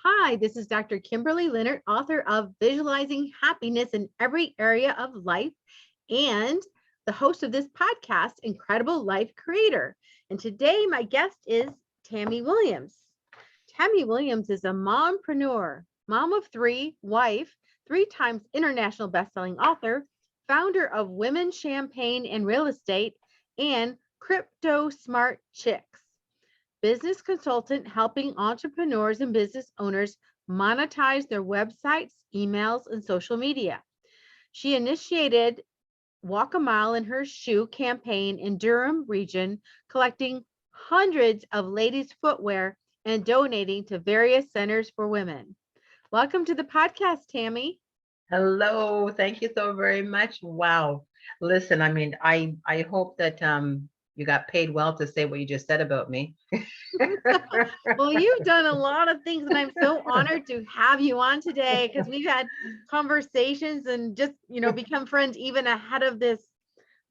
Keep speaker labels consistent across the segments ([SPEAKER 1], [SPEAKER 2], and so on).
[SPEAKER 1] Hi, this is Dr. Kimberley Linert, author of Visualizing Happiness in Every Area of Life and the host of this podcast, Incredible Life Creator. And today my guest is Tammy Williams. Tammy Williams is a mompreneur, mom of three, wife, 3 times international bestselling author, founder of Women Champagne and Real Estate, and Crypto Smart Chicks, business consultant helping entrepreneurs and business owners monetize their websites, emails, and social media. She initiated Walk a Mile in Her Shoe campaign in Durham region, collecting hundreds of ladies' footwear and donating to various centers for women. Welcome to the podcast, Tammy.
[SPEAKER 2] Hello, thank you so very much. Wow. Listen, I hope that you got paid well to say what you just said about me.
[SPEAKER 1] Well, you've done a lot of things, and I'm so honored to have you on today because we've had conversations and just, become friends even ahead of this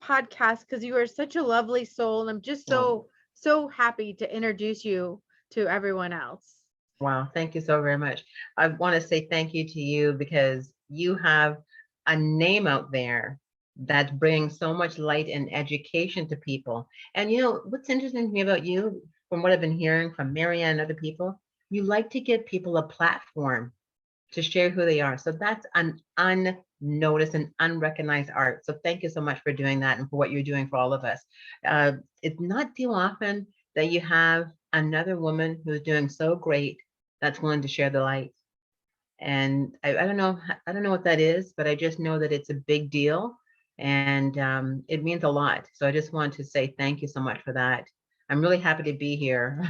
[SPEAKER 1] podcast because you are such a lovely soul. And I'm just
[SPEAKER 2] Oh,
[SPEAKER 1] so happy to introduce you to everyone else.
[SPEAKER 2] wow, thank you so very much. I want to say thank you to you because you have a name out there that's bringing so much light and education to people. And you know, what's interesting to me about you, from what I've been hearing from Marianne and other people, you like to give people a platform to share who they are. So that's an unnoticed and unrecognized art. So thank you so much for doing that and for what you're doing for all of us. Uh, it's not too often that you have another woman who's doing so great that's willing to share the light. And I don't know what that is, but I just know that it's a big deal and it means a lot. So I just want to say thank you so much for that. I'm really happy to be here.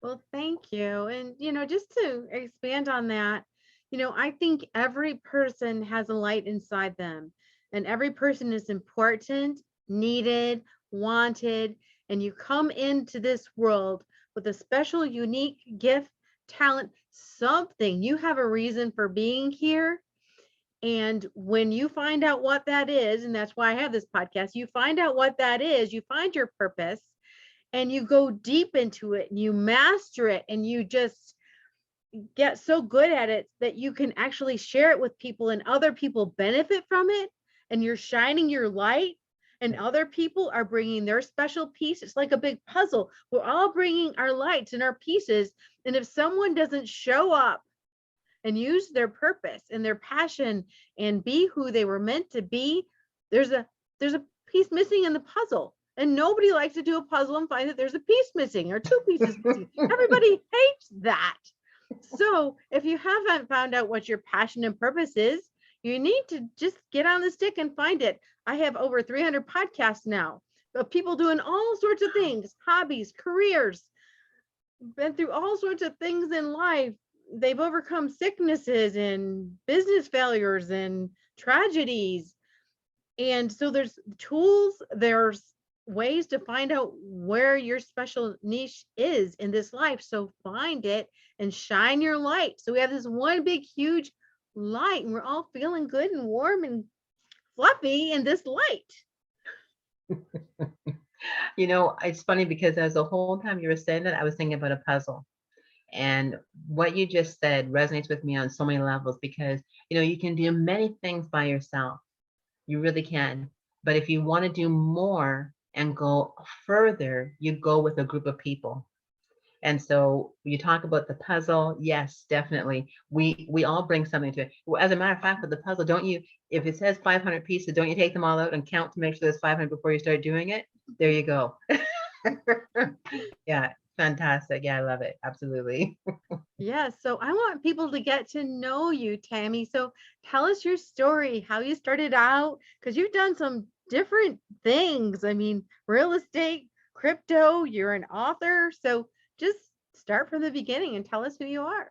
[SPEAKER 1] Well, thank you. And, just to expand on that, I think every person has a light inside them, and every person is important, needed, wanted. And you come into this world with a special, unique gift, talent, something. You have a reason for being here. And when you find out what that is, and that's why I have this podcast, you find out what that is, you find your purpose and you go deep into it and you master it and you just get so good at it that you can actually share it with people and other people benefit from it, and you're shining your light and other people are bringing their special piece. It's like a big puzzle. We're all bringing our lights and our pieces, and if someone doesn't show up and use their purpose and their passion and be who they were meant to be, there's a piece missing in the puzzle. And nobody likes to do a puzzle and find that there's a piece missing or 2 pieces missing. Everybody hates that. So if you haven't found out what your passion and purpose is, you need to just get on the stick and find it. I have over 300 podcasts now of people doing all sorts of things, hobbies, careers, been through all sorts of things in life. They've overcome sicknesses and business failures and tragedies. And so there's tools, there's ways to find out where your special niche is in this life. So find it and shine your light. So we have this one big, huge light, and we're all feeling good and warm and fluffy in this light.
[SPEAKER 2] You know, it's funny because as the whole time you were saying that, I was thinking about a puzzle. And what you just said resonates with me on so many levels because, you know, you can do many things by yourself. You really can. But if you want to do more and go further, you go with a group of people. And so you talk about the puzzle. Yes, definitely. We all bring something to it. Well, as a matter of fact, with the puzzle, don't you, if it says 500 pieces, don't you take them all out and count to make sure there's 500 before you start doing it? There you go. Yeah, fantastic. Yeah, I love it. Absolutely.
[SPEAKER 1] Yeah, so I want people to get to know you, Tammy. So tell us your story, how you started out, because you've done some different things. I mean, real estate, crypto, you're an author. So just start from the beginning and tell us who you are.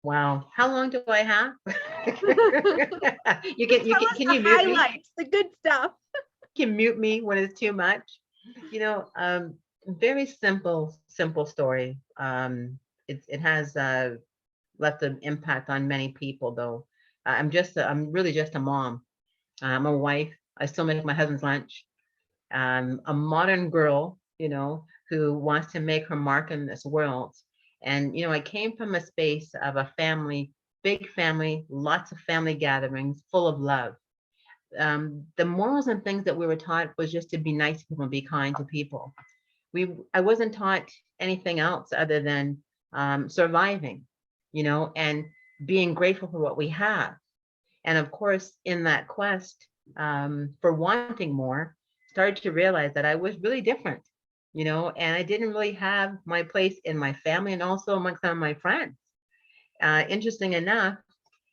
[SPEAKER 2] Wow. How long do I have?
[SPEAKER 1] Tell us
[SPEAKER 2] Can
[SPEAKER 1] the
[SPEAKER 2] you mute me?
[SPEAKER 1] highlights, the good stuff.
[SPEAKER 2] You can mute me when it's too much. You know, very simple story. It has left an impact on many people though. I'm really just a mom. I'm a wife. I still make my husband's lunch. A modern girl, you know, who wants to make her mark in this world. And, I came from a space of a family, big family, lots of family gatherings, full of love. The morals and things that we were taught was just to be nice to people and be kind to people. I wasn't taught anything else other than surviving, and being grateful for what we have. And of course, in that quest for wanting more, started to realize that I was really different, and I didn't really have my place in my family and also amongst some of my friends. Interesting enough,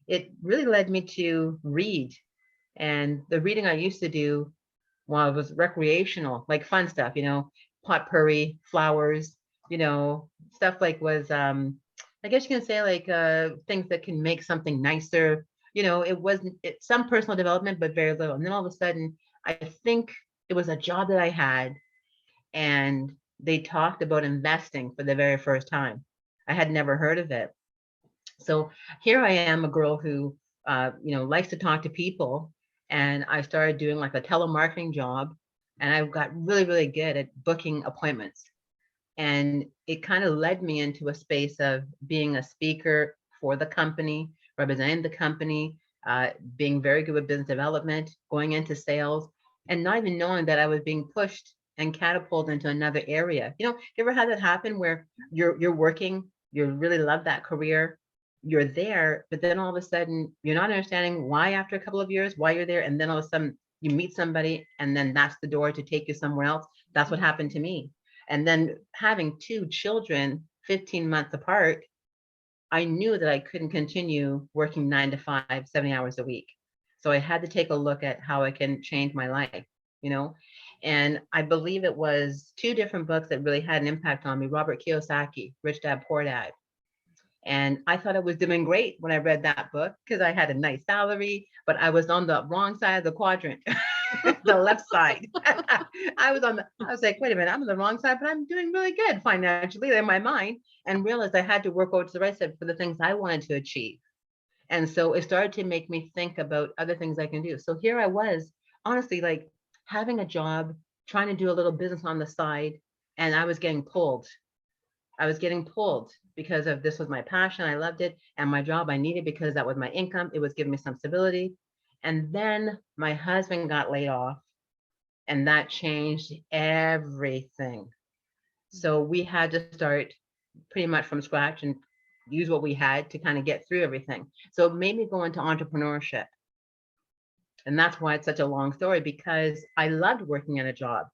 [SPEAKER 2] it really led me to read. And the reading I used to do while it was recreational, like fun stuff, potpourri, flowers, stuff like was, I guess you can say like things that can make something nicer. It wasn't some personal development, but very little. And then all of a sudden, I think it was a job that I had, and they talked about investing for the very first time. I had never heard of it. So here I am, a girl who, likes to talk to people, and I started doing like a telemarketing job, and I got really, really good at booking appointments. And it kind of led me into a space of being a speaker for the company, representing the company, being very good with business development, going into sales, and not even knowing that I was being pushed and catapulted into another area. You ever had that happen where you're working, you really love that career, you're there, but then all of a sudden you're not understanding why after a couple of years, why you're there, and then all of a sudden you meet somebody, and then that's the door to take you somewhere else. That's what happened to me. And then having two children 15 months apart, I knew that I couldn't continue working 9 to 5, 70 hours a week. So I had to take a look at how I can change my life, you know? And I believe it was two different books that really had an impact on me. Robert Kiyosaki, Rich Dad, Poor Dad. And I thought I was doing great when I read that book because I had a nice salary, but I was on the wrong side of the quadrant, the left side. I was like, wait a minute, I'm on the wrong side, but I'm doing really good financially in my mind, and realized I had to work over to the right side for the things I wanted to achieve. And so it started to make me think about other things I can do. So here I was, honestly, like having a job, trying to do a little business on the side, and I was getting pulled. I was getting pulled because of this was my passion. I loved it. And my job I needed because that was my income. It was giving me some stability. And then my husband got laid off, and that changed everything. So we had to start pretty much from scratch and use what we had to kind of get through everything. So it made me go into entrepreneurship. And that's why it's such a long story, because I loved working at a job.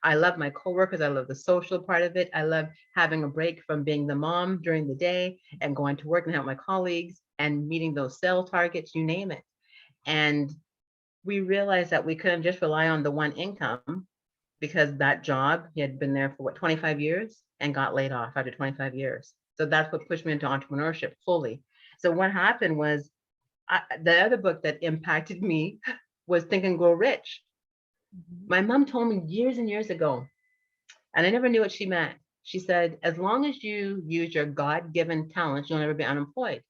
[SPEAKER 2] I love my coworkers. I love the social part of it. I love having a break from being the mom during the day and going to work and have my colleagues and meeting those sales targets, you name it. And we realized that we couldn't just rely on the one income, because that job, he had been there for 25 years and got laid off after 25 years. So that's what pushed me into entrepreneurship fully. So what happened was the other book that impacted me was Think and Grow Rich. My mom told me years and years ago, and I never knew what she meant. She said, as long as you use your God-given talents, you'll never be unemployed.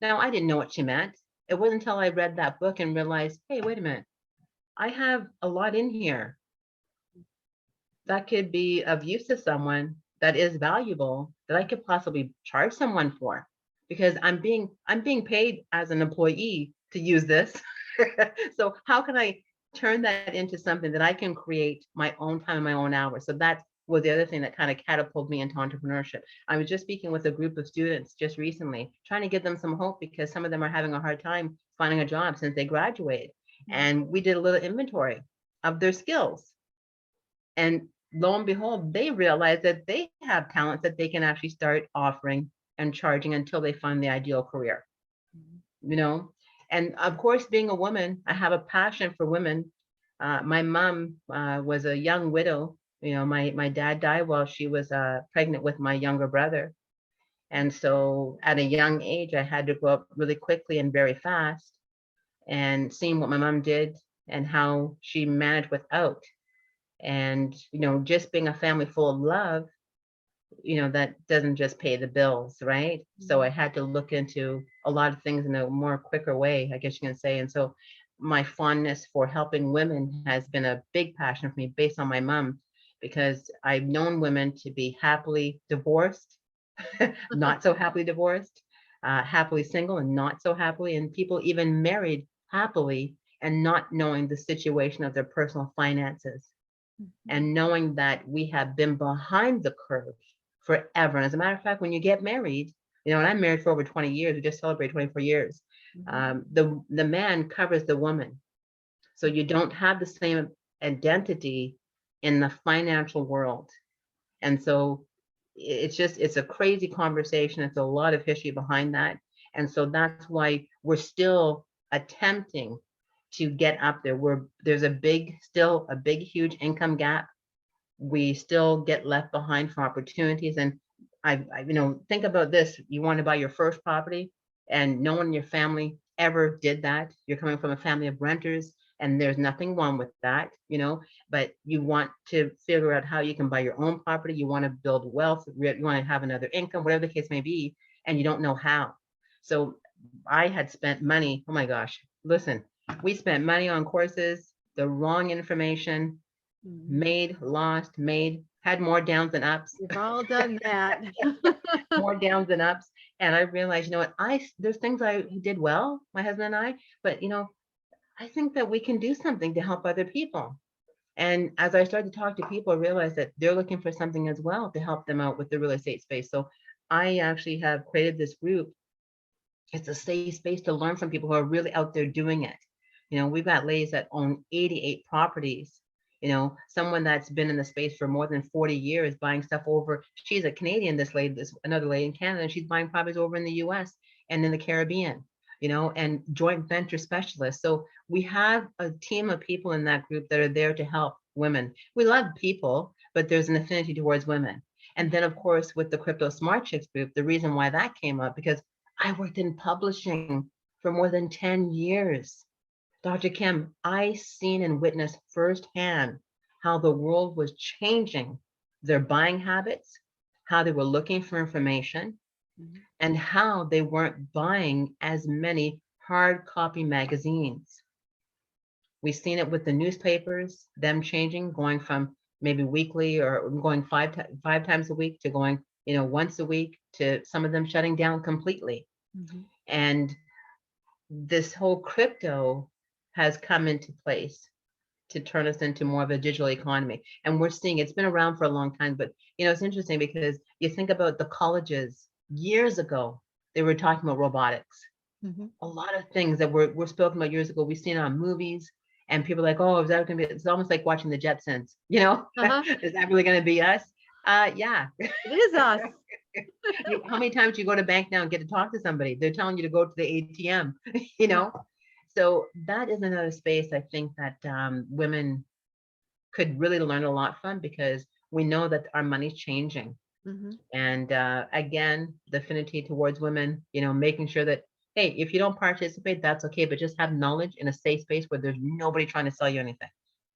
[SPEAKER 2] Now, I didn't know what she meant. It wasn't until I read that book and realized, hey, wait a minute, I have a lot in here that could be of use to someone, that is valuable, that I could possibly charge someone for, because I'm being paid as an employee to use this. So how can I turn that into something that I can create my own time and my own hours? So that was the other thing that kind of catapulted me into entrepreneurship. I was just speaking with a group of students just recently, trying to give them some hope, because some of them are having a hard time finding a job since they graduated. And we did a little inventory of their skills. And lo and behold, they realize that they have talents that they can actually start offering and charging until they find the ideal career, you know? And of course, being a woman, I have a passion for women. My mom was a young widow. My dad died while she was pregnant with my younger brother. And so at a young age, I had to grow up really quickly and very fast, and seeing what my mom did and how she managed without. And, just being a family full of love, that doesn't just pay the bills, right? So I had to look into a lot of things in a more quicker way, I guess you can say. And so my fondness for helping women has been a big passion for me, based on my mom, because I've known women to be happily divorced not so happily divorced, happily single and not so happily, and people even married happily and not knowing the situation of their personal finances
[SPEAKER 1] Mhm.
[SPEAKER 2] and knowing that we have been behind the curve forever. And as a matter of fact, when you get married, and I'm married for over 20 years, we just celebrated 24 years.
[SPEAKER 1] Mhm.
[SPEAKER 2] The man covers the woman, so you don't have the same identity in the financial world. And so it's a crazy conversation. It's a lot of history behind that. And so that's why we're still attempting to get up there. There's still a big, huge income gap. We still get left behind for opportunities. And think about this. You want to buy your first property and no one in your family ever did that. You're coming from a family of renters and there's nothing wrong with that, but you want to figure out how you can buy your own property. You want to build wealth. You want to have another income, whatever the case may be, and you don't know how. So I had spent money. Oh my gosh. Listen, we spent money on courses, the wrong information,
[SPEAKER 1] Mhm.
[SPEAKER 2] made, lost, made, had more downs than ups,
[SPEAKER 1] We've all done that.
[SPEAKER 2] more downs than ups. And I realized, what, there's things I did well, my husband and I, but I think that we can do something to help other people. And as I started to talk to people, I realized that they're looking for something as well to help them out with the real estate space. So I actually have created this group. It's a safe space to learn from people who are really out there doing it. We've got ladies that own 88 properties. Someone that's been in the space for more than 40 years buying stuff over. She's a Canadian, this lady, this another lady in Canada, and she's buying properties over in the US and in the Caribbean, and joint venture specialists. So we have a team of people in that group that are there to help women. We love people, but there's an affinity towards women. And then, of course, with the Crypto Smart Chicks group, the reason why that came up, because I worked in publishing for more than 10 years. Dr. Kim, I seen and witnessed firsthand how the world was changing their buying habits, how they were looking for information,
[SPEAKER 1] Mhm.
[SPEAKER 2] and how they weren't buying as many hard copy magazines. We've seen it with the newspapers, them changing, going from maybe weekly or going five times a week to going, once a week, to some of them shutting down completely.
[SPEAKER 1] Mhm.
[SPEAKER 2] And this whole crypto has come into place to turn us into more of a digital economy. And we're seeing it's been around for a long time, but it's interesting because you think about the colleges years ago, they were talking about robotics.
[SPEAKER 1] Mhm.
[SPEAKER 2] A lot of things that were spoken about years ago, we've seen on movies, and people are like, oh, is that going to be, it's almost like watching the Jetsons,
[SPEAKER 1] Uh-huh.
[SPEAKER 2] is that really going to be us? Yeah.
[SPEAKER 1] It is us.
[SPEAKER 2] How many times do you go to bank now and get to talk to somebody? They're telling you to go to the ATM, you
[SPEAKER 1] Yeah.
[SPEAKER 2] know? So that is another space I think that women could really learn a lot from, because we know that our money's changing.
[SPEAKER 1] Mhm.
[SPEAKER 2] And again, the affinity towards women, making sure that, hey, if you don't participate, that's okay, but just have knowledge in a safe space where there's nobody trying to sell you anything.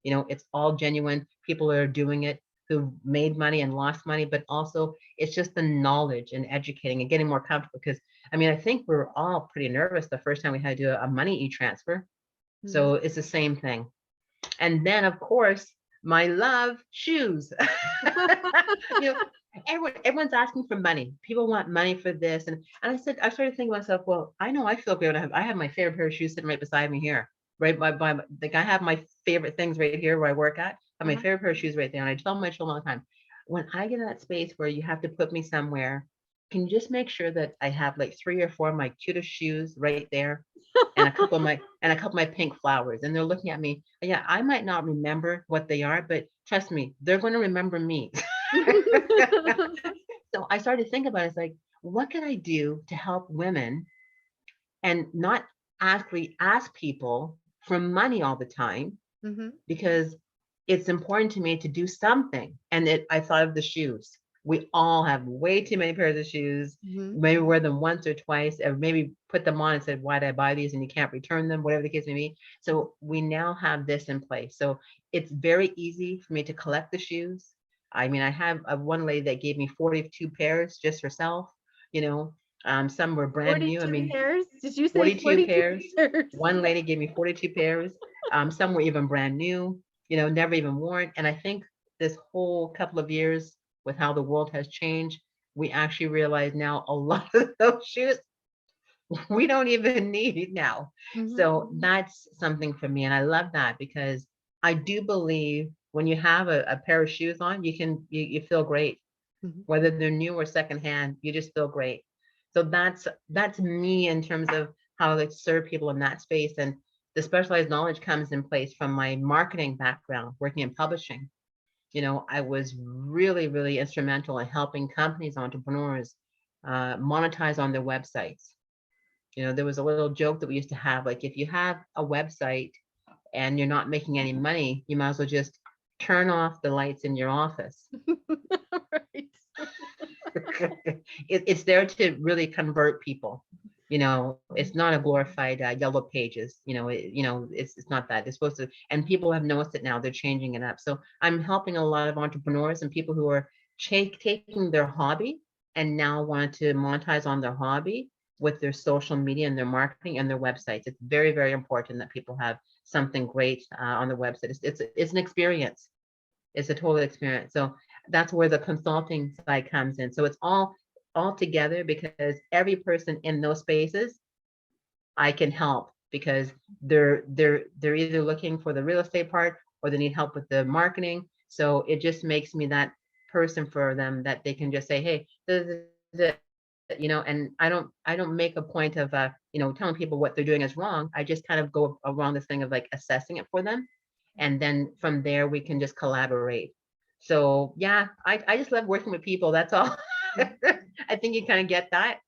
[SPEAKER 2] It's all genuine. People are doing it who made money and lost money, but also it's just the knowledge and educating and getting more comfortable. Because I think we were all pretty nervous the first time we had to do a money e-transfer.
[SPEAKER 1] Mhm.
[SPEAKER 2] So it's the same thing. And then, of course, my love, shoes. you know, everyone's asking for money. People want money for this. And I started thinking to myself, well, I know I feel great. I have my favorite pair of shoes sitting right beside me here. Right like I have my favorite things right here where I work at. I have my
[SPEAKER 1] Uh-huh.
[SPEAKER 2] favorite pair of shoes right there. And I tell my children all the time, when I get in that space where you have to put me somewhere, can you just make sure that I have like 3 or 4 of my cutest shoes right there? And a couple of my pink flowers. And they're looking at me. Yeah, I might not remember what they are, but trust me, they're going to remember me. So I started to think about it. It's like, what can I do to help women and not actually ask people for money all the time?
[SPEAKER 1] Mhm.
[SPEAKER 2] Because it's important to me to do something. And I thought of the shoes. We all have way too many pairs of shoes.
[SPEAKER 1] Mhm.
[SPEAKER 2] Maybe wear them once or twice, or maybe put them on and said, why did I buy these? And you can't return them, whatever the case may be. So we now have this in place. So it's very easy for me to collect the shoes. I have one lady that gave me 42 pairs just herself, you know, some were brand new.
[SPEAKER 1] 42 pairs? Did you say
[SPEAKER 2] 42
[SPEAKER 1] 42
[SPEAKER 2] pairs.
[SPEAKER 1] pairs?
[SPEAKER 2] One lady gave me 42 pairs. Some were even brand new, never even worn. And I think this whole couple of years with how the world has changed, we actually realize now a lot of those shoes we don't even need now.
[SPEAKER 1] Mhm.
[SPEAKER 2] So that's something for me. And I love that because I do believe when you have a pair of shoes on, you feel great.
[SPEAKER 1] Mhm.
[SPEAKER 2] Whether they're new or secondhand, you just feel great. So that's me in terms of how I serve people in that space. And the specialized knowledge comes in place from my marketing background, working in publishing. I was really, really instrumental in helping companies, entrepreneurs, monetize on their websites. There was a little joke that we used to have, like if you have a website and you're not making any money, you might as well just turn off the lights in your office.
[SPEAKER 1] Right.
[SPEAKER 2] It's there to really convert people. It's not a glorified yellow pages. It's not that. It's supposed to, and people have noticed it now. They're changing it up. So I'm helping a lot of entrepreneurs and people who are taking their hobby and now want to monetize on their hobby with their social media and their marketing and their websites. It's very, very important that people have something great on the website. It's an experience. It's a total experience. So that's where the consulting side comes in. So it's all together because every person in those spaces I can help because they're either looking for the real estate part or they need help with the marketing. So it just makes me that person for them that they can just say, hey, this is it, and I don't make a point of telling people what they're doing is wrong. I just kind of go around this thing of like assessing it for them. And then from there we can just collaborate. So yeah, I just love working with people. That's all. I think you kind of get that.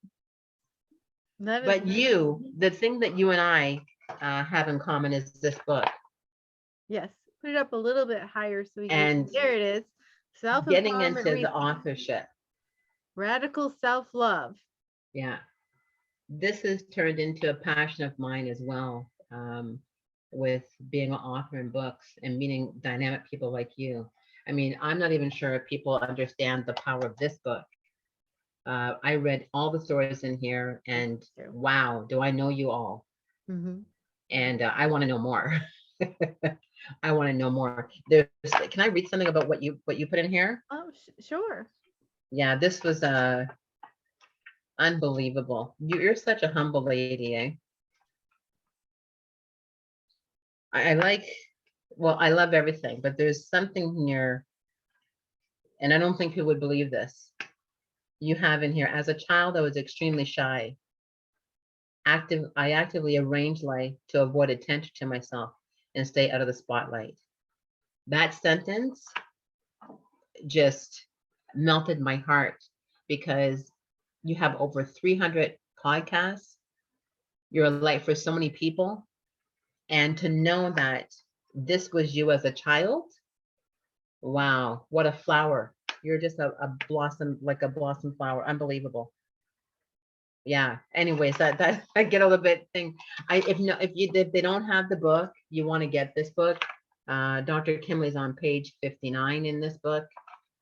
[SPEAKER 1] That is
[SPEAKER 2] But
[SPEAKER 1] nice.
[SPEAKER 2] the thing that you and I have in common is this book
[SPEAKER 1] Yes. Put it up a little bit higher so we can,
[SPEAKER 2] and
[SPEAKER 1] there it is.
[SPEAKER 2] getting
[SPEAKER 1] Self-empowerment
[SPEAKER 2] into the
[SPEAKER 1] reset.
[SPEAKER 2] authorship.
[SPEAKER 1] Radical self-love.
[SPEAKER 2] Yeah, this has turned into a passion of mine as well, with being an author in books and meeting dynamic people like you. I mean, I'm not even sure if people understand the power of this book. I read all the stories in here, and
[SPEAKER 1] Too.
[SPEAKER 2] wow, do I know you all?
[SPEAKER 1] Mhm.
[SPEAKER 2] And I want to know more. I want to know more. Can I read something about what you put in here?
[SPEAKER 1] Oh, sure.
[SPEAKER 2] Yeah, this was unbelievable. You're such a humble lady, eh? I like, well, I love everything, but there's something here, and I don't think you would believe this. You have in here, as a child, I was extremely shy. I actively arranged life to avoid attention to myself and stay out of the spotlight. That sentence just melted my heart because you have over 300 podcasts. You're a light for so many people. And to know that this was you as a child, wow, what a flower. You're just a blossom, like a blossom flower. Unbelievable. Yeah. Anyways, that I get a little bit thing. If they don't have the book, you want to get this book. Dr. Kimberley's on page 59 in this book.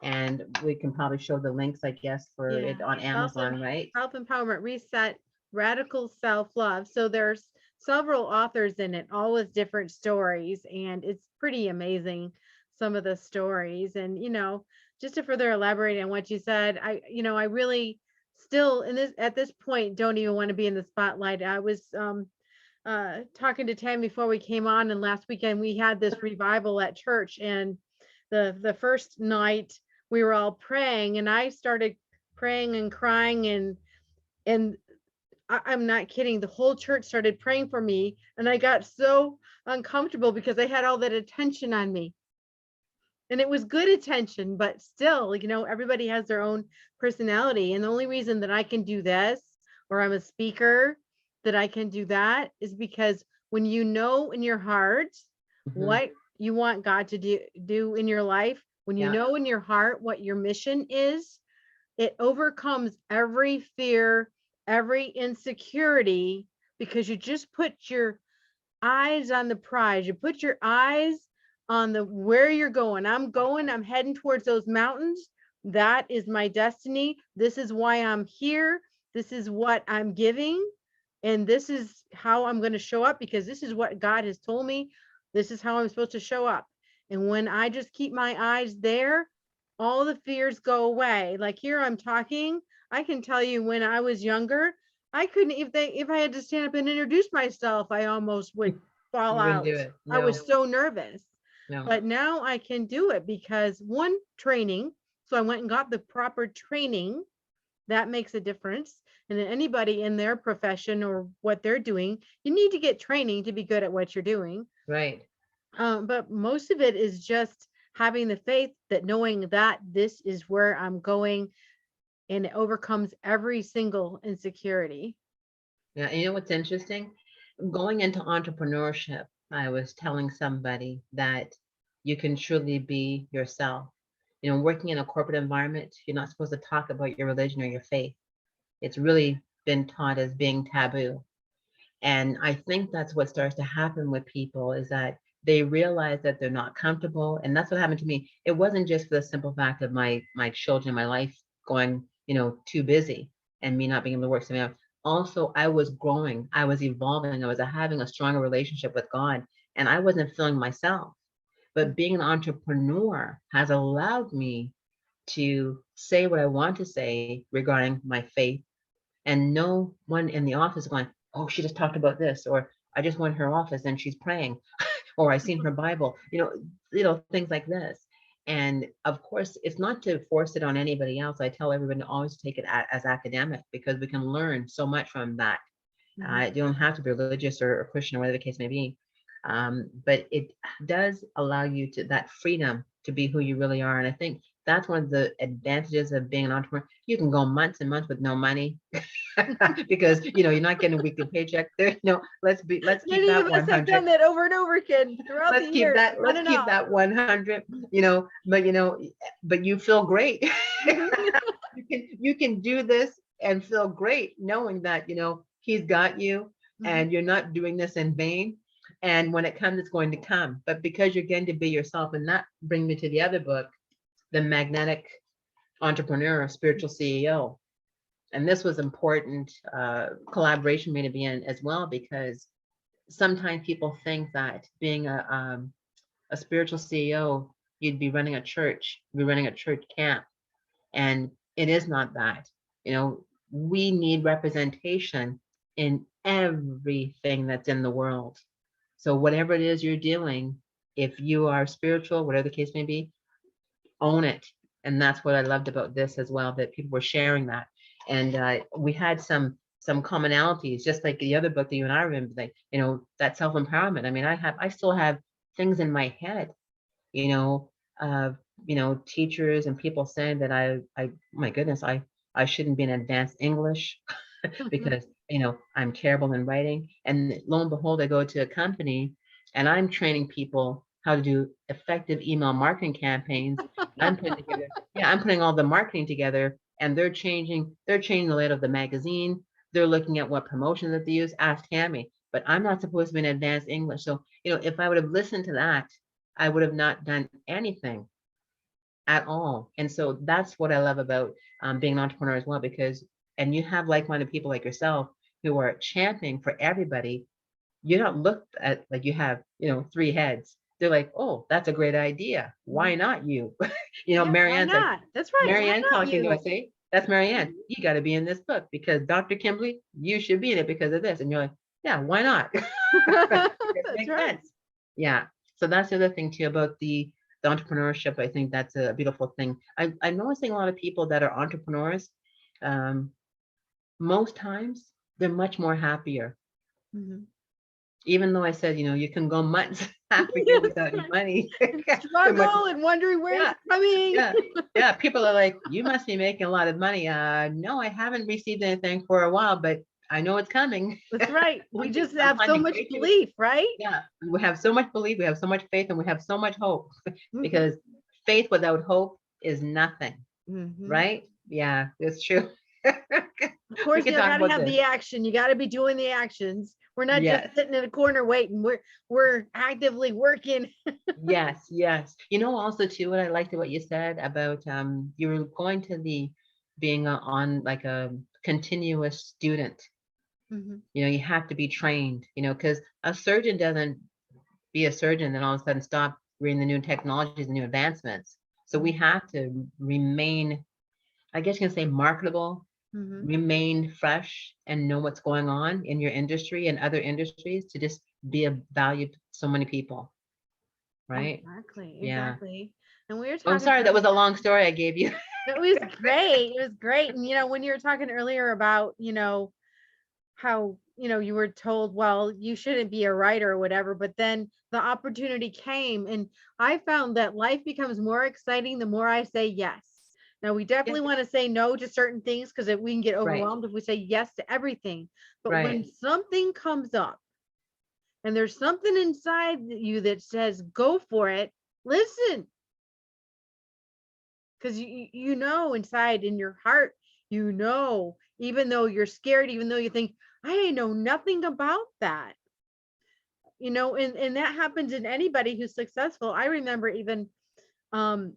[SPEAKER 2] And we can probably show the links, I guess, for
[SPEAKER 1] Yeah.
[SPEAKER 2] it on Amazon, right?
[SPEAKER 1] Self-empowerment reset, radical self-love. So there's several authors in it, all with different stories, and it's pretty amazing, some of the stories. And just to further elaborate on what you said, I really still in this at this point don't even want to be in the spotlight. I was talking to Tammy before we came on, and last weekend we had this revival at church, and the first night we were all praying, and I started praying and crying, and I'm not kidding. The whole church started praying for me, and I got so uncomfortable because I had all that attention on me. And it was good attention, but still, everybody has their own personality. And the only reason that I can do this, or I'm a speaker, that I can do that is because when you know in your heart
[SPEAKER 2] Mhm.
[SPEAKER 1] what you want God to do in your life, when you
[SPEAKER 2] Yeah.
[SPEAKER 1] know in your heart what your mission is, it overcomes every fear, every insecurity, because you just put your eyes on the prize. You put your eyes on the where you're going. I'm heading towards those mountains. That is my destiny. This is why I'm here. This is what I'm giving. And this is how I'm going to show up because this is what God has told me. This is how I'm supposed to show up. And when I just keep my eyes there, all the fears go away. Like here I'm talking, I can tell you when I was younger, I couldn't, if I had to stand up and introduce myself, I almost would fall
[SPEAKER 2] You wouldn't
[SPEAKER 1] out.
[SPEAKER 2] do it.
[SPEAKER 1] I
[SPEAKER 2] No,
[SPEAKER 1] was so nervous.
[SPEAKER 2] no.
[SPEAKER 1] But now I can do it because one, training. So I went and got the proper training. That makes a difference. And then anybody in their profession or what they're doing, you need to get training to be good at what you're doing.
[SPEAKER 2] Right.
[SPEAKER 1] But most of it is just having the faith that knowing that this is where I'm going, and it overcomes every single insecurity.
[SPEAKER 2] Yeah. And you know what's interesting? Going into entrepreneurship, I was telling somebody that you can truly be yourself. You know, working in a corporate environment, you're not supposed to talk about your religion or your faith. It's really been taught as being taboo. And I think that's what starts to happen with people is that they realize that they're not comfortable. And that's what happened to me. It wasn't just for the simple fact of my children, my life going, too busy and me not being able to work something out. Also, I was growing, I was evolving, I was having a stronger relationship with God, and I wasn't feeling myself. But being an entrepreneur has allowed me to say what I want to say regarding my faith, and no one in the office going, oh, she just talked about this, or I just went to her office and she's praying, or I seen her Bible, things like this. And of course, it's not to force it on anybody else. I tell everyone to always take it as academic because we can learn so much from that.
[SPEAKER 1] Mhm.
[SPEAKER 2] You don't have to be religious or Christian or whatever the case may be. But it does allow you to that freedom to be who you really are. And I think that's one of the advantages of being an entrepreneur. You can go months and months with no money because you're not getting a weekly paycheck. There, let's keep
[SPEAKER 1] Many
[SPEAKER 2] that
[SPEAKER 1] of us have
[SPEAKER 2] 100.
[SPEAKER 1] done that over and over again throughout the years, on
[SPEAKER 2] Let's
[SPEAKER 1] and
[SPEAKER 2] keep
[SPEAKER 1] off.
[SPEAKER 2] that 100. But you feel great. You can do this and feel great knowing that he's got you
[SPEAKER 1] Mhm.
[SPEAKER 2] and you're not doing this in vain. And when it comes, it's going to come. But because you're getting to be yourself, and that brings me to the other book, The Magnetic Entrepreneur, Spiritual CEO. And this was important collaboration made to be in as well, because sometimes people think that being a spiritual CEO, you'd be running a church, be running a church camp. And it is not that. We need representation in everything that's in the world. So whatever it is you're doing, if you are spiritual, whatever the case may be, own it. And that's what I loved about this as well, that people were sharing that. And we had some commonalities, just like the other book that you and I remember, like, that self-empowerment. I mean, I still have things in my head, you know, uh, teachers and people saying that my goodness, I shouldn't be in advanced English because, I'm terrible in writing. And lo and behold, I go to a company and I'm training people how to do effective email marketing campaigns. I'm putting together, yeah, I'm putting all the marketing together, and they're changing the layout of the magazine. They're looking at what promotions that they use. Ask Tammy, but I'm not supposed to be in advanced English. So, if I would have listened to that, I would have not done anything at all. And so that's what I love about being an entrepreneur as well, because, and you have like-minded people like yourself who are championing for everybody. You're not looked at like you have, three heads. They're like, oh, that's a great idea. Why not you?
[SPEAKER 1] Yeah, why
[SPEAKER 2] Marianne's like,
[SPEAKER 1] not? That's right. Why
[SPEAKER 2] Marianne
[SPEAKER 1] not
[SPEAKER 2] talking to
[SPEAKER 1] you?
[SPEAKER 2] us, say, that's Marianne.
[SPEAKER 1] Mhm.
[SPEAKER 2] You got to be in this book because Dr. Kimberley, you should be in it because of this. And you're like, yeah, why not? It
[SPEAKER 1] That's
[SPEAKER 2] makes
[SPEAKER 1] right.
[SPEAKER 2] sense. Yeah. So that's the other thing too about the entrepreneurship. I think that's a beautiful thing. I'm noticing a lot of people that are entrepreneurs. Um, most times they're much more happier.
[SPEAKER 1] Mhm.
[SPEAKER 2] Even though I said, you can go months, half a year
[SPEAKER 1] Yes,
[SPEAKER 2] without any
[SPEAKER 1] right.
[SPEAKER 2] money.
[SPEAKER 1] And
[SPEAKER 2] They're much,
[SPEAKER 1] struggle and wondering where it's
[SPEAKER 2] yeah,
[SPEAKER 1] coming.
[SPEAKER 2] yeah, yeah. People are like, you must be making a lot of money. No, I haven't received anything for a while, but I know it's coming.
[SPEAKER 1] That's right. We just
[SPEAKER 2] I'm
[SPEAKER 1] have so
[SPEAKER 2] finding
[SPEAKER 1] much
[SPEAKER 2] breakthrough.
[SPEAKER 1] belief, right?
[SPEAKER 2] Yeah, we have so much belief, we have so much faith, and we have so much hope
[SPEAKER 1] Mhm.
[SPEAKER 2] because faith without hope is nothing,
[SPEAKER 1] Mhm.
[SPEAKER 2] right? Yeah, it's true.
[SPEAKER 1] Of
[SPEAKER 2] We
[SPEAKER 1] course,
[SPEAKER 2] can
[SPEAKER 1] you
[SPEAKER 2] talk
[SPEAKER 1] got to
[SPEAKER 2] about
[SPEAKER 1] have
[SPEAKER 2] this.
[SPEAKER 1] the action. You got to be doing the actions. We're not just
[SPEAKER 2] Yes,
[SPEAKER 1] sitting in a corner waiting. We're actively working.
[SPEAKER 2] yes, yes. Also too, what I liked what you said about you were going to the being on like a continuous student.
[SPEAKER 1] Mhm.
[SPEAKER 2] You have to be trained, because a surgeon doesn't be a surgeon and all of a sudden stop reading the new technologies and new advancements. So we have to remain, I guess you can say, marketable,
[SPEAKER 1] Mm-hmm.
[SPEAKER 2] remain fresh, and know what's going on in your industry and other industries to just be of value to so many people, right?
[SPEAKER 1] Exactly,
[SPEAKER 2] Yeah.
[SPEAKER 1] exactly. And we were
[SPEAKER 2] I'm
[SPEAKER 1] talking
[SPEAKER 2] sorry, that was a long
[SPEAKER 1] earlier.
[SPEAKER 2] story I gave you.
[SPEAKER 1] It was great. It was great. And when you were talking earlier about, how, you were told, well, you shouldn't be a writer or whatever, but then the opportunity came, and I found that life becomes more exciting the more I say yes. Now, we
[SPEAKER 2] Yeah,
[SPEAKER 1] definitely want to say no to certain things because we can get
[SPEAKER 2] right,
[SPEAKER 1] overwhelmed if we say yes to everything. But when
[SPEAKER 2] right.
[SPEAKER 1] something comes up and there's something inside you that says, go for it, listen, because you know inside in your heart, even though you're scared, even though you think, I know nothing about that, and that happens in anybody who's successful. I remember even um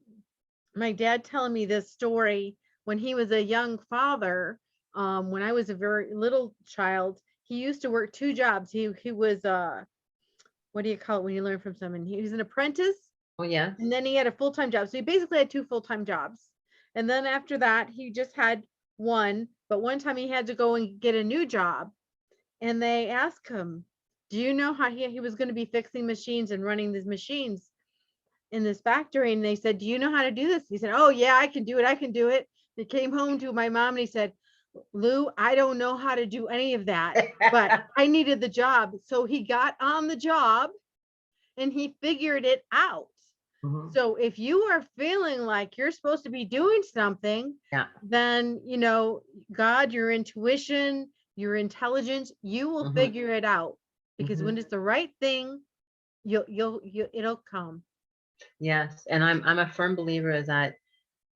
[SPEAKER 1] my dad telling me this story when he was a young father. When I was a very little child, he used to work two jobs. He was what do you call it when you learn from someone? He was an apprentice,
[SPEAKER 2] Oh, yes.
[SPEAKER 1] and then he had a full-time job. So he basically had two full-time jobs. And then after that, he just had one. But one time he had to go and get a new job. And they asked him, do you know how he was going to be fixing machines and running these machines in this factory? And they said, do you know how to do this? He said, oh, yeah, I can do it. I can do it. He came home to my mom and he said, Lou, I don't know how to do any of that, but I needed the job. So he got on the job and he figured it out.
[SPEAKER 2] Mhm.
[SPEAKER 1] So if you are feeling like you're supposed to be doing something,
[SPEAKER 2] Yeah.
[SPEAKER 1] then, God, your intuition, your intelligence, you will
[SPEAKER 2] Hmm.
[SPEAKER 1] figure it out, because
[SPEAKER 2] Hmm.
[SPEAKER 1] when it's the right thing, it'll come.
[SPEAKER 2] Yes. And I'm a firm believer is that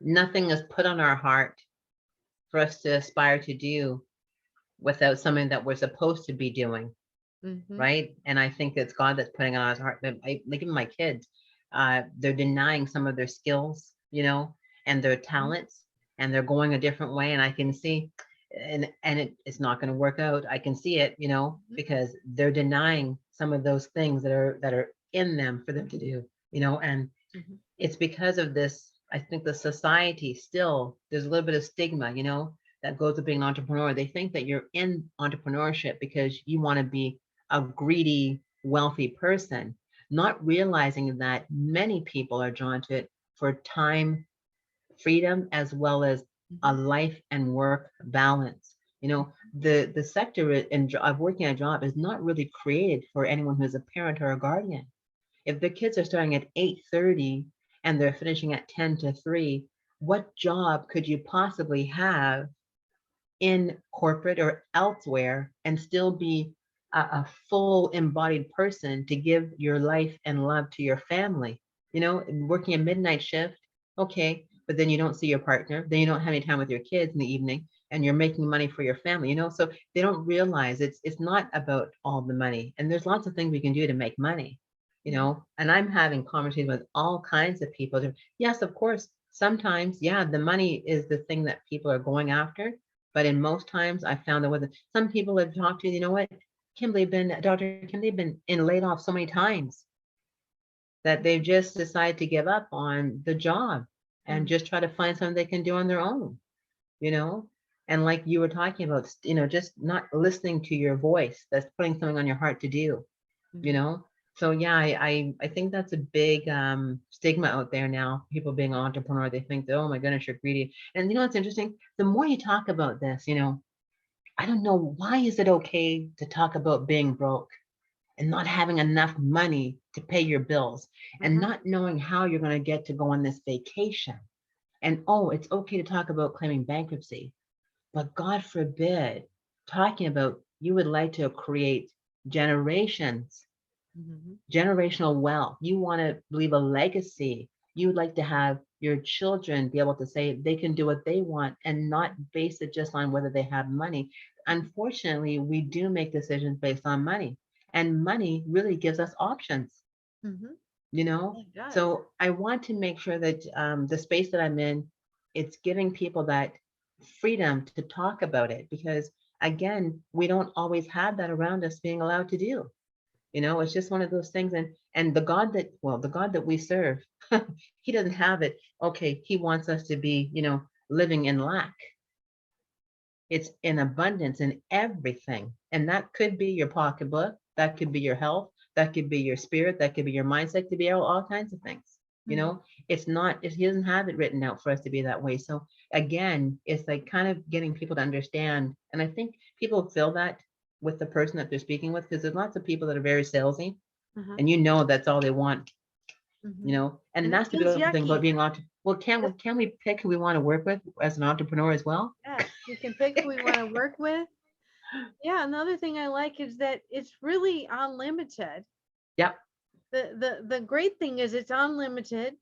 [SPEAKER 2] nothing is put on our heart for us to aspire to do without something that we're supposed to be doing,
[SPEAKER 1] Mm-hmm.
[SPEAKER 2] right? And I think it's God that's putting it on our heart. Like even my kids, they're denying some of their skills, and their talents, and they're going a different way. And I can see, and it's not going to work out. I can see it, because they're denying some of those things that are in them for them to do, and
[SPEAKER 1] Mm-hmm.
[SPEAKER 2] it's because of this. I think the society still, there's a little bit of stigma, that goes with being an entrepreneur. They think that you're in entrepreneurship because you want to be a greedy, wealthy person, not realizing that many people are drawn to it for time freedom as well as a
[SPEAKER 1] Mm-hmm.
[SPEAKER 2] life and work balance. The sector of working a job is not really created for anyone who's a parent or a guardian. If the kids are starting at 8:30 and they're finishing at 10 to 3, what job could you possibly have in corporate or elsewhere and still be a full embodied person to give your life and love to your family? Working a midnight shift, okay, but then you don't see your partner, then you don't have any time with your kids in the evening, and you're making money for your family, so they don't realize it's not about all the money. And there's lots of things we can do to make money,
[SPEAKER 1] Mm-hmm.
[SPEAKER 2] and I'm having conversations with all kinds of people. Yes, of course, sometimes, yeah, the money is the thing that people are going after, but in most times, I found that with some people I've talked to, what, Dr. Kimberly been in laid off so many times that they've just decided to give up on the job and
[SPEAKER 1] Mm-hmm.
[SPEAKER 2] just try to find something they can do on their own, you know? And like you were talking about, just not listening to your voice, that's putting something on your heart to do, you
[SPEAKER 1] Mm-hmm.
[SPEAKER 2] know? So yeah, I think that's a big stigma out there now. People being an entrepreneur, they think that, oh my goodness, you're greedy. And what's interesting? The more you talk about this, I don't know, why is it okay to talk about being broke and not having enough money to pay your bills and
[SPEAKER 1] Uh-huh.
[SPEAKER 2] not knowing how you're going to get to go on this vacation? And oh, it's okay to talk about claiming bankruptcy, but God forbid, talking about you would like to create generations,
[SPEAKER 1] Mm-hmm.
[SPEAKER 2] generational wealth. You want to leave a legacy. You would like to have your children be able to say they can do what they want and not base it just on whether they have money. Unfortunately, we do make decisions based on money, and money really gives us options,
[SPEAKER 1] Mm-hmm.
[SPEAKER 2] you know?
[SPEAKER 1] It does.
[SPEAKER 2] So I want to make sure that the space that I'm in, it's giving people that freedom to talk about it because, again, we don't always have that around us being allowed to do. It's just one of those things. And the God that we serve, he doesn't have it. Okay, he wants us to be, living in lack. It's in abundance in everything. And that could be your pocketbook, that could be your health, that could be your spirit, that could be your mindset, could be all kinds of things.
[SPEAKER 1] Mhm.
[SPEAKER 2] It's not, he doesn't have it written out for us to be that way. So again, it's like kind of getting people to understand. And I think people feel that with the person that they're speaking with, because there's lots of people that are very salesy,
[SPEAKER 1] Uh-huh.
[SPEAKER 2] and that's all they want,
[SPEAKER 1] Mhm.
[SPEAKER 2] and
[SPEAKER 1] And it
[SPEAKER 2] that's the
[SPEAKER 1] feels
[SPEAKER 2] beautiful thing about
[SPEAKER 1] yucky.
[SPEAKER 2] being entrepreneur. Well, can we pick who we want to work with as an entrepreneur as well?
[SPEAKER 1] Yes, we can pick who we want to work with. Yeah, another thing I like is that it's really unlimited.
[SPEAKER 2] Yep.
[SPEAKER 1] The great thing is it's unlimited.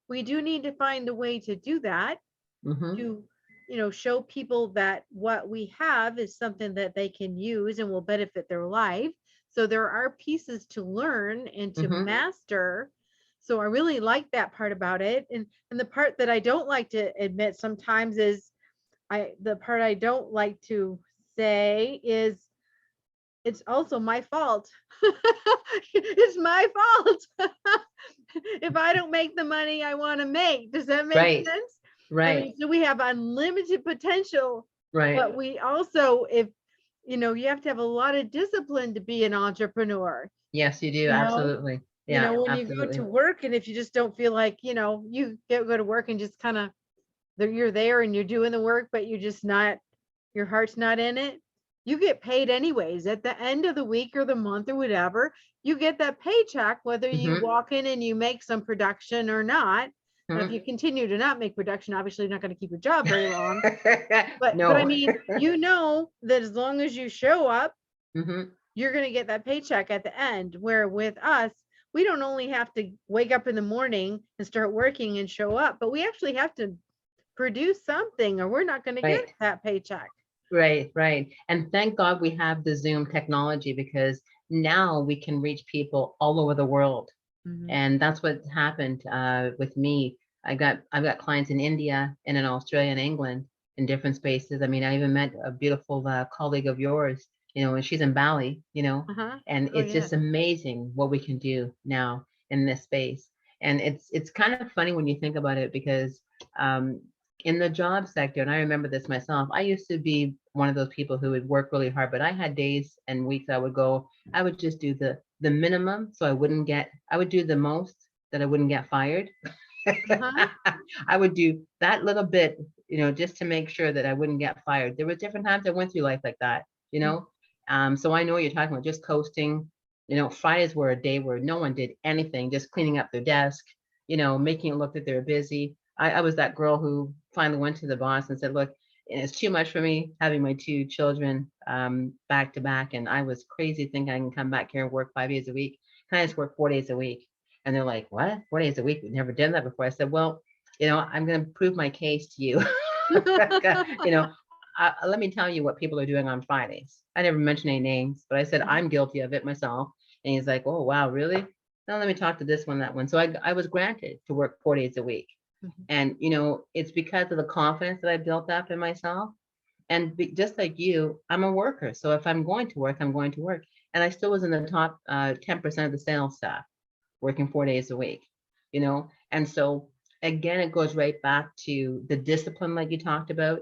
[SPEAKER 1] We do need to find a way to do that,
[SPEAKER 2] Mm-hmm.
[SPEAKER 1] to show people that what we have is something that they can use and will benefit their life. So there are pieces to learn and to
[SPEAKER 2] Mm-hmm.
[SPEAKER 1] master. So I really like that part about it. And the part that I don't like to admit sometimes is, the part I don't like to say is, it's also my fault. It's my fault. If I don't make the money I want to make. Does that make
[SPEAKER 2] Right.
[SPEAKER 1] sense? I
[SPEAKER 2] Right.
[SPEAKER 1] mean, so we have unlimited potential,
[SPEAKER 2] Right.
[SPEAKER 1] but we also, if you have to have a lot of discipline to be an entrepreneur.
[SPEAKER 2] Yes, you do.
[SPEAKER 1] You know,
[SPEAKER 2] Absolutely. Yeah,
[SPEAKER 1] when you go to
[SPEAKER 2] absolutely.
[SPEAKER 1] work, and if you just don't feel like, you go to work and just kind of, you're there and you're doing the work, but you're just not, your heart's not in it. You get paid anyways at the end of the week or the month or whatever. You get that paycheck, whether you
[SPEAKER 2] Mm-hmm.
[SPEAKER 1] walk in and you make some production or not. And if
[SPEAKER 2] Mm-hmm.
[SPEAKER 1] you continue to not make production, obviously you're not going to keep your job very long. But I
[SPEAKER 2] No.
[SPEAKER 1] mean, that as long as you show up,
[SPEAKER 2] Mm-hmm.
[SPEAKER 1] you're going to get that paycheck at the end. Where with us, we don't only have to wake up in the morning and start working and show up, but we actually have to produce something, or we're not going to get
[SPEAKER 2] Right.
[SPEAKER 1] that paycheck.
[SPEAKER 2] Right. Right. And thank God we have the Zoom technology, because now we can reach people all over the world.
[SPEAKER 1] Mhm.
[SPEAKER 2] And that's what happened with me. I've got clients in India and in Australia and England, in different spaces. I mean, I even met a beautiful colleague of yours, and she's in Bali,
[SPEAKER 1] Uh-huh.
[SPEAKER 2] and
[SPEAKER 1] Oh
[SPEAKER 2] it's
[SPEAKER 1] yeah.
[SPEAKER 2] just amazing what we can do now in this space. And it's kind of funny when you think about it, because um, in the job sector, and I remember this myself, I used to be one of those people who would work really hard, but I had days and weeks I would just do the minimum, so I would do the most that I wouldn't get fired.
[SPEAKER 1] Uh-huh.
[SPEAKER 2] I would do that little bit, just to make sure that I wouldn't get fired. There were different times I went through life like that, you
[SPEAKER 1] Mhm.
[SPEAKER 2] know. So I know what you're talking about, just coasting. Fridays were a day where no one did anything, just cleaning up their desk, making it look that they were busy. I was that girl who finally went to the boss and said, look, it's too much for me having my two children back to back. And I was crazy thinking I can come back here and work 5 days a week. Can I just work 4 days a week? And they're like, what? 4 days a week? We've never done that before. I said, well, I'm going to prove my case to you. you know, let me tell you what people are doing on Fridays. I never mentioned any names, but I said,
[SPEAKER 1] Mhm.
[SPEAKER 2] I'm guilty of it myself. And he's like, oh, wow, really? Now let me talk to this one, that one. So I was granted to work 4 days a week.
[SPEAKER 1] Mhm.
[SPEAKER 2] And, it's because of the confidence that I built up in myself. And just like you, I'm a worker. So if I'm going to work, I'm going to work. And I still was in the top 10% of the sales staff working 4 days a week, And so again, it goes right back to the discipline like you talked about,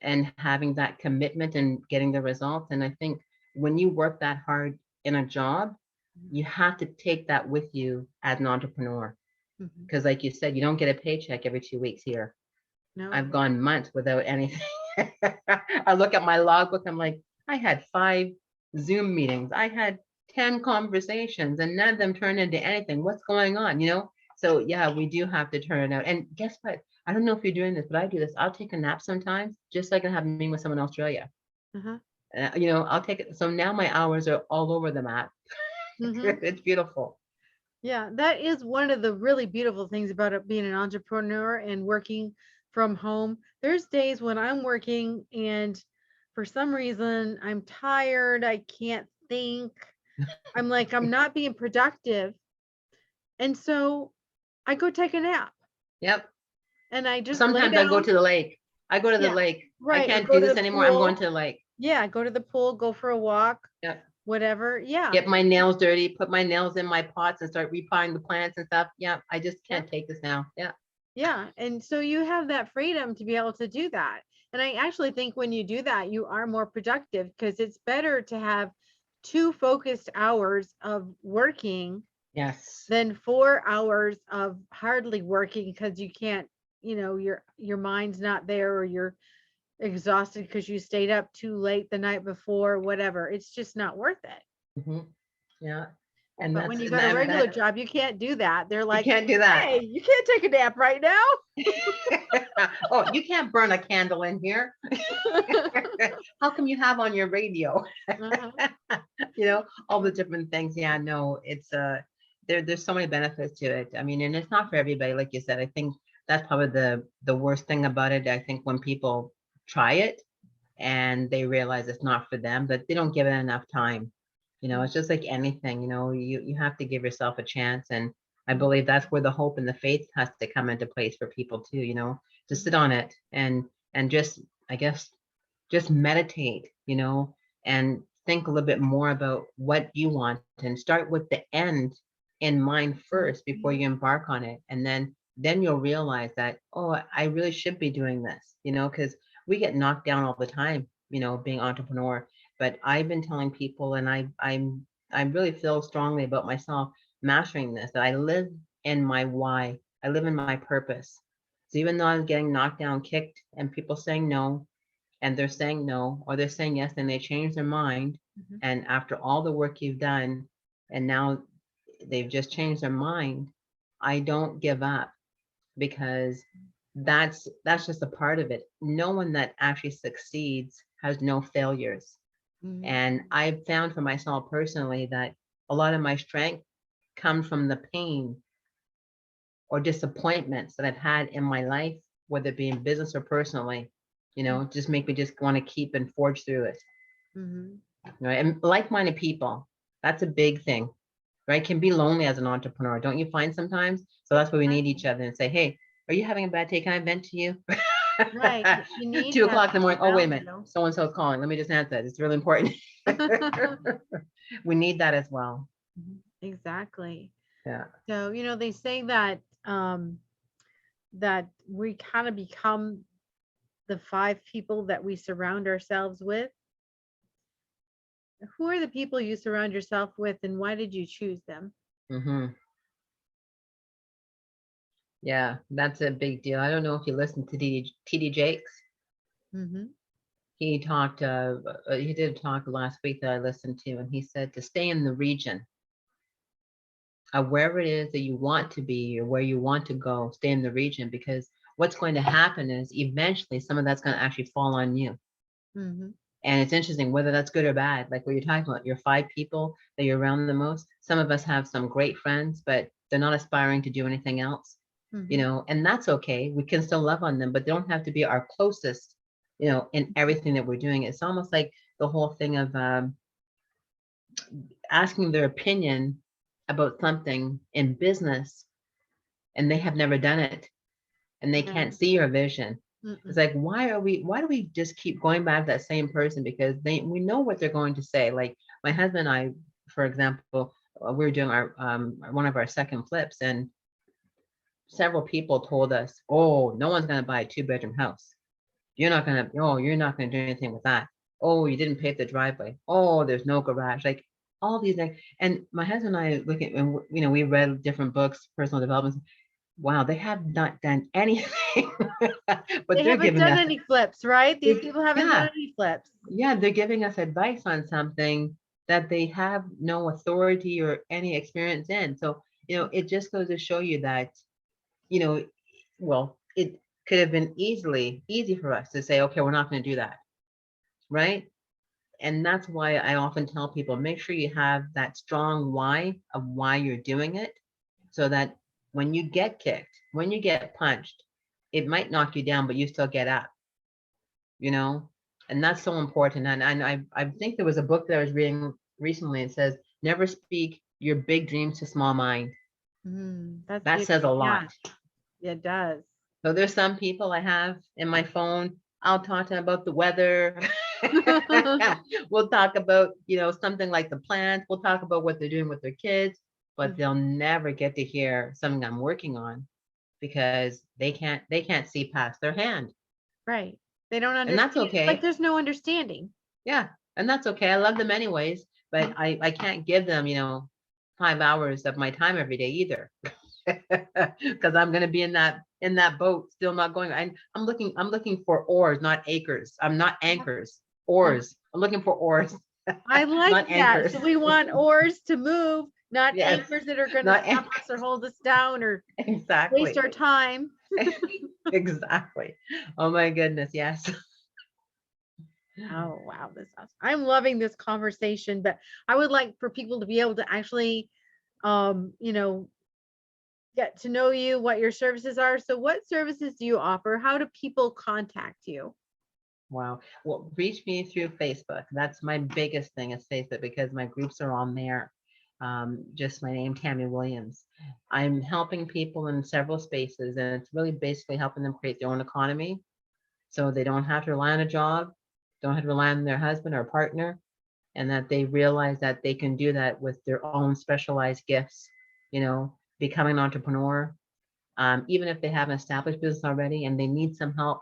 [SPEAKER 2] and having that commitment and getting the results. And I think when you work that hard in a job, you have to take that with you as an entrepreneur.
[SPEAKER 1] Mhm.
[SPEAKER 2] Because like you said, you don't get a paycheck every 2 weeks here.
[SPEAKER 1] No.
[SPEAKER 2] I've gone months without anything. I look at my logbook, I'm like, I had 5 Zoom meetings. I had 10 conversations, and none of them turned into anything. What's going on? So yeah, we do have to turn it out. And guess what? I don't know if you're doing this, but I do this. I'll take a nap sometimes, just so I can have a meeting with someone in Australia.
[SPEAKER 1] Uh-huh.
[SPEAKER 2] I'll take it. So now my hours are all over the map.
[SPEAKER 1] Mhm.
[SPEAKER 2] It's beautiful.
[SPEAKER 1] Yeah, that is one of the really beautiful things about it, being an entrepreneur and working from home. There's days when I'm working and for some reason I'm tired, I can't think. I'm like, I'm not being productive. And so I go take a nap
[SPEAKER 2] Yep.
[SPEAKER 1] and I just lay
[SPEAKER 2] Sometimes I go
[SPEAKER 1] down.
[SPEAKER 2] to the lake. I go to the
[SPEAKER 1] Yeah,
[SPEAKER 2] lake. I
[SPEAKER 1] right. Or
[SPEAKER 2] can't
[SPEAKER 1] go
[SPEAKER 2] do
[SPEAKER 1] to
[SPEAKER 2] this
[SPEAKER 1] the
[SPEAKER 2] anymore. I'm going
[SPEAKER 1] pool.
[SPEAKER 2] to the lake.
[SPEAKER 1] Yeah, go to the pool, go for a walk.
[SPEAKER 2] Yep.
[SPEAKER 1] whatever. Yeah.
[SPEAKER 2] Get my nails dirty, put my nails in my pots and start repotting the plants and stuff. Yeah, I just
[SPEAKER 1] Yeah.
[SPEAKER 2] can't take this now. Yeah.
[SPEAKER 1] Yeah. And so you have that freedom to be able to do that. And I actually think when you do that, you are more productive because it's better to have 2 focused hours of working
[SPEAKER 2] Yes.
[SPEAKER 1] than 4 hours of hardly working because you can't, your mind's not there, or you're exhausted because you stayed up too late the night before, whatever. It's just not worth it.
[SPEAKER 2] Hmm. Yeah. And
[SPEAKER 1] But when
[SPEAKER 2] that's
[SPEAKER 1] you
[SPEAKER 2] and
[SPEAKER 1] got a regular
[SPEAKER 2] that
[SPEAKER 1] job, you can't do that. They're
[SPEAKER 2] you
[SPEAKER 1] like,
[SPEAKER 2] can't do that.
[SPEAKER 1] hey, you can't take a nap right now.
[SPEAKER 2] Oh, you can't burn a candle in here. How come you have on your radio?
[SPEAKER 1] Uh-huh.
[SPEAKER 2] All the different things. Yeah, no, it's there's so many benefits to it. I mean, and it's not for everybody, like you said. I think that's probably the worst thing about it. I think when people try it and they realize it's not for them, but they don't give it enough time. It's just like anything, you have to give yourself a chance. And I believe that's where the hope and the faith has to come into place for people too, to sit on it and just, I guess, just meditate, and think a little bit more about what you want and start with the end in mind first before you embark on it. And then you'll realize that, oh, I really should be doing this, because we get knocked down all the time, being entrepreneur. But I've been telling people, and I really feel strongly about myself mastering this, that I live in my why. I live in my purpose. So even though I'm getting knocked down, kicked, and people saying no, and they're saying no, or they're saying yes, and they change their mind.
[SPEAKER 1] Mhm.
[SPEAKER 2] And after all the work you've done, and now they've just changed their mind, I don't give up, because that's just a part of it. No one that actually succeeds has no failures.
[SPEAKER 1] Mhm.
[SPEAKER 2] And I've found for myself personally that a lot of my strength comes from the pain or disappointments that I've had in my life, whether it be in business or personally, just make me just want to keep and forge through it.
[SPEAKER 1] Mhm.
[SPEAKER 2] Right. And like-minded people, that's a big thing, right? Can be lonely as an entrepreneur, don't you find sometimes? So that's why we need each other and say, hey, are you having a bad day? Can I vent to you?
[SPEAKER 1] Right. You need
[SPEAKER 2] 2 o'clock in the morning. Oh, wait a
[SPEAKER 1] around
[SPEAKER 2] minute.
[SPEAKER 1] you.
[SPEAKER 2] So and so is calling. Let me just answer that. It's really important. We need that as well.
[SPEAKER 1] Exactly.
[SPEAKER 2] Yeah.
[SPEAKER 1] So, they say that we kind of become the 5 people that we surround ourselves with. Who are the people you surround yourself with, and why did you choose them?
[SPEAKER 2] Hmm. Yeah, that's a big deal. I don't know if you listen to TD Jakes.
[SPEAKER 1] Mm-hmm.
[SPEAKER 2] He talked, he did a talk last week that I listened to, and he said to stay in the region of wherever it is that you want to be or where you want to go, stay in the region, because what's going to happen is eventually some of that's going to actually fall on you.
[SPEAKER 1] Mm-hmm.
[SPEAKER 2] And it's interesting whether that's good or bad. Like what you're talking about, your 5 people that you're around the most. Some of us have some great friends, but they're not aspiring to do anything else,
[SPEAKER 1] Mm-hmm.
[SPEAKER 2] and that's okay. We can still love on them, but they don't have to be our closest, in everything that we're doing. It's almost like the whole thing of asking their opinion about something in business, and they have never done it, and they can't
[SPEAKER 1] Right.
[SPEAKER 2] see your vision. It's
[SPEAKER 1] Mm-mm.
[SPEAKER 2] like, why do we just keep going back to that same person? Because we know what they're going to say. Like my husband and I, for example, we were doing our one of our second flips, and several people told us, oh, no one's going to buy a 2-bedroom house. You're not going to, oh, you're not going to do anything with that. Oh, you didn't pave the driveway. Oh, there's no garage. Like all these things. And my husband and I look at, and we read different books, personal development. Wow, they have not done anything, but
[SPEAKER 1] They
[SPEAKER 2] they're
[SPEAKER 1] haven't
[SPEAKER 2] giving
[SPEAKER 1] done
[SPEAKER 2] us,
[SPEAKER 1] any flips, right? These people haven't done
[SPEAKER 2] yeah,
[SPEAKER 1] any flips.
[SPEAKER 2] yeah, they're giving us advice on something that they have no authority or any experience in. So, it just goes to show you that, you know, well, it could have been easy for us to say, okay, we're not going to do that, right? And that's why I often tell people, make sure you have that strong why of why you're doing it, so that when you get kicked, when you get punched, it might knock you down, but you still get up, you know? And that's so important. And I think there was a book that I was reading recently. It says, never speak your big dreams to small mind.
[SPEAKER 1] That's
[SPEAKER 2] That says a
[SPEAKER 1] beautiful. Yeah,
[SPEAKER 2] lot.
[SPEAKER 1] it does.
[SPEAKER 2] So there's some people I have in my phone. I'll talk to them about the weather. We'll talk about, something like the plants. We'll talk about what they're doing with their kids, but they'll never get to hear something I'm working on because they can't see past their hand.
[SPEAKER 1] Right. They don't
[SPEAKER 2] And that's
[SPEAKER 1] understand. Like
[SPEAKER 2] okay.
[SPEAKER 1] there's no understanding.
[SPEAKER 2] Yeah. And that's okay. I love them anyways, but I can't give them, 5 hours of my time every day either. Because I'm gonna be in that boat, still not going. I'm looking for oars, not acres. I'm not anchors.
[SPEAKER 1] Uh,
[SPEAKER 2] Oars. I'm looking for oars,
[SPEAKER 1] I like
[SPEAKER 2] not
[SPEAKER 1] that.
[SPEAKER 2] anchors.
[SPEAKER 1] So we want oars to move, not
[SPEAKER 2] Yes,
[SPEAKER 1] anchors that are going to
[SPEAKER 2] not
[SPEAKER 1] stop
[SPEAKER 2] anchors.
[SPEAKER 1] us or hold us down or waste
[SPEAKER 2] Exactly.
[SPEAKER 1] our time.
[SPEAKER 2] Exactly. Oh my goodness, yes.
[SPEAKER 1] Oh, wow. This awesome. I'm loving this conversation, but I would like for people to be able to actually, you know, get to know you, what your services are. So what services do you offer? How do people contact you?
[SPEAKER 2] Wow. Well, reach me through Facebook. That's my biggest thing is Facebook because my groups are on there. Just my name, Tammy Williams. I'm helping people in several spaces, and it's really basically helping them create their own economy so they don't have to rely on a job, don't have to rely on their husband or partner, and that they realize that they can do that with their own specialized gifts, becoming an entrepreneur, even if they have an established business already and they need some help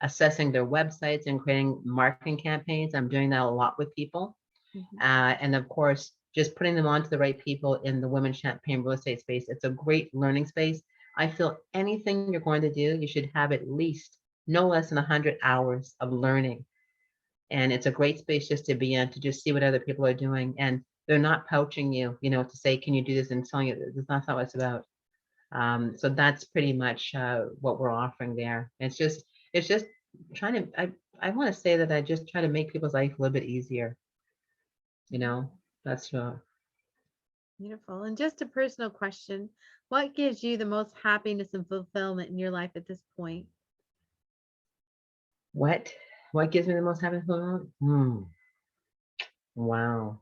[SPEAKER 2] assessing their websites and creating marketing campaigns. I'm doing that a lot with people.
[SPEAKER 1] Mhm.
[SPEAKER 2] And of course, just putting them on to the right people in the women's champagne real estate space. It's a great learning space. I feel anything you're going to do, you should have at least no less than 100 hours of learning. And it's a great space just to be in, to just see what other people are doing. And they're not pouching you, to say, can you do this and telling you that's not what it's about. So that's pretty much what we're offering there. It's just trying to, I want to say that I just try to make people's life a little bit easier, you know, that's
[SPEAKER 1] Beautiful. And just a personal question. What gives you the most happiness and fulfillment in your life at this point?
[SPEAKER 2] what, what gives me the most happiness. Wow.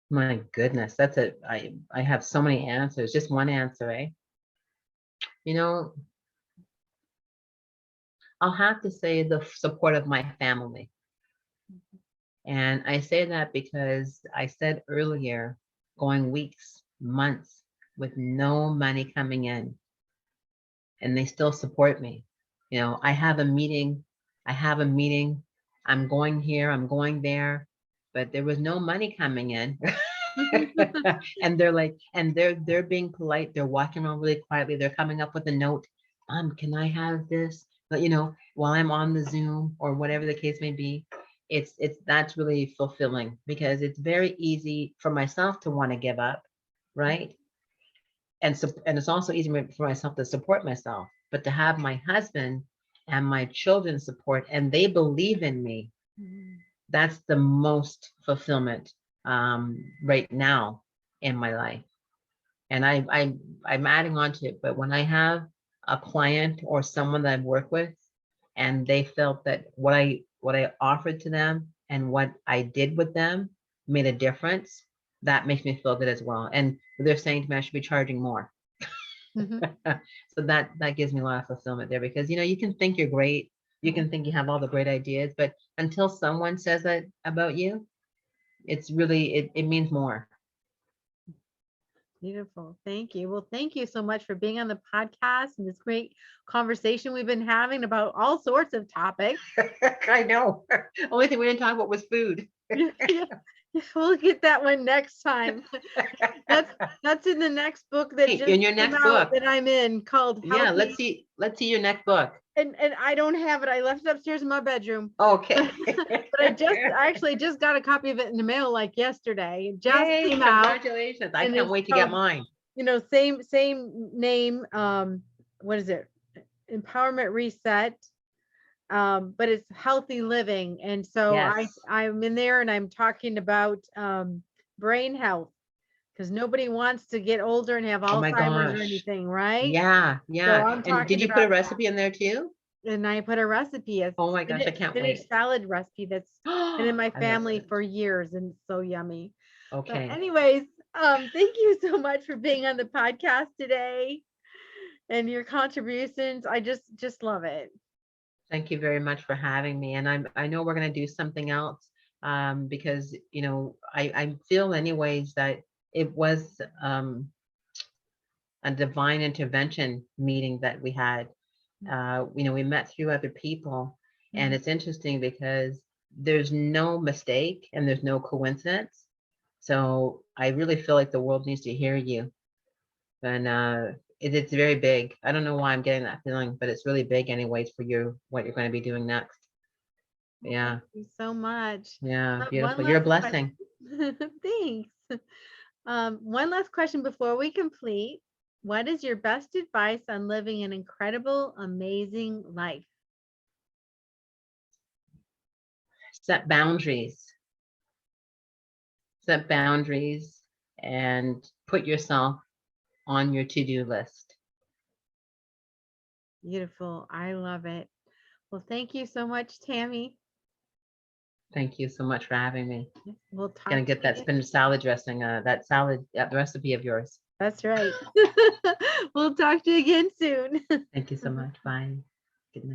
[SPEAKER 2] My goodness. I have so many answers. Just one answer, eh? You know, I'll have to say the support of my family. And I say that because I said earlier, going weeks, months with no money coming in, and they still support me. I have a meeting, I'm going here, I'm going there, but there was no money coming in. And they're being polite, they're walking around really quietly, they're coming up with a note, can I have this? But while I'm on the Zoom or whatever the case may be, it's that's really fulfilling because it's very easy for myself to want to give up, right? And it's also easy for myself to support myself, but to have my husband and my children support and they believe in me,
[SPEAKER 1] Mhm.
[SPEAKER 2] that's the most fulfillment right now in my life. And I'm adding on to it, but when I have a client or someone that I've worked with and they felt that what I offered to them and what I did with them made a difference, that makes me feel good as well. And they're saying to me I should be charging more.
[SPEAKER 1] Mhm.
[SPEAKER 2] So that gives me a lot of fulfillment there because you can think you're great, you can think you have all the great ideas, but until someone says that about you, it's really it means more.
[SPEAKER 1] Beautiful. Thank you. Well, thank you so much for being on the podcast and this great conversation we've been having about all sorts of topics.
[SPEAKER 2] I know. Only thing we didn't talk about was food.
[SPEAKER 1] Yeah, we'll get that one next time. That's that's in the next book that
[SPEAKER 2] Hey,
[SPEAKER 1] just
[SPEAKER 2] in your
[SPEAKER 1] came
[SPEAKER 2] next
[SPEAKER 1] out
[SPEAKER 2] book.
[SPEAKER 1] that I'm in called
[SPEAKER 2] Yeah, let's
[SPEAKER 1] Healthy.
[SPEAKER 2] see. Let's see your next book.
[SPEAKER 1] And I don't have it. I left it upstairs in my bedroom.
[SPEAKER 2] Okay.
[SPEAKER 1] But I actually just got a copy of it in the mail like yesterday. It just
[SPEAKER 2] Yay,
[SPEAKER 1] came out
[SPEAKER 2] congratulations. I
[SPEAKER 1] and
[SPEAKER 2] can't
[SPEAKER 1] it's
[SPEAKER 2] wait to get
[SPEAKER 1] called,
[SPEAKER 2] mine.
[SPEAKER 1] same name. What is it? Empowerment Reset. But it's healthy living. And so
[SPEAKER 2] Yes.
[SPEAKER 1] I'm in there and I'm talking about brain health because nobody wants to get older and have
[SPEAKER 2] Oh my
[SPEAKER 1] Alzheimer's or
[SPEAKER 2] gosh.
[SPEAKER 1] anything, right?
[SPEAKER 2] Yeah,
[SPEAKER 1] So
[SPEAKER 2] yeah.
[SPEAKER 1] I'm
[SPEAKER 2] And did
[SPEAKER 1] talking
[SPEAKER 2] you put
[SPEAKER 1] about
[SPEAKER 2] a recipe in there too?
[SPEAKER 1] that. And I put a recipe, a
[SPEAKER 2] Oh my gosh, I can't
[SPEAKER 1] spinach
[SPEAKER 2] wait.
[SPEAKER 1] salad recipe that's been in my
[SPEAKER 2] I love
[SPEAKER 1] family
[SPEAKER 2] spinach.
[SPEAKER 1] for years and it's so yummy. But
[SPEAKER 2] Okay.
[SPEAKER 1] anyways, thank you so much for being on the podcast today and your contributions. I just love it.
[SPEAKER 2] Thank you very much for having me. And I know we're going to do something else, because, I feel anyways that it was, a divine intervention meeting that we had. We met through other people, and
[SPEAKER 1] Mhm.
[SPEAKER 2] it's interesting because there's no mistake and there's no coincidence. So I really feel like the world needs to hear you. And it's very big. I don't know why I'm getting that feeling, but it's really big anyways for you, what you're going to be doing next.
[SPEAKER 1] Well, thank
[SPEAKER 2] Yeah.
[SPEAKER 1] you so much.
[SPEAKER 2] Yeah.
[SPEAKER 1] One
[SPEAKER 2] Beautiful. You're a
[SPEAKER 1] last
[SPEAKER 2] blessing.
[SPEAKER 1] question. Thanks. One last question before we complete. What is your best advice on living an incredible, amazing life?
[SPEAKER 2] Set boundaries. Set boundaries and put yourself on your to-do list.
[SPEAKER 1] Beautiful. I love it. Well, thank you so much, Tammy.
[SPEAKER 2] Thank you so much for having me.
[SPEAKER 1] We'll
[SPEAKER 2] Gonna
[SPEAKER 1] talk to
[SPEAKER 2] get
[SPEAKER 1] you
[SPEAKER 2] that
[SPEAKER 1] again.
[SPEAKER 2] spinach salad dressing, that salad, recipe of yours.
[SPEAKER 1] That's right. We'll talk to you again soon.
[SPEAKER 2] Thank you so much. Bye.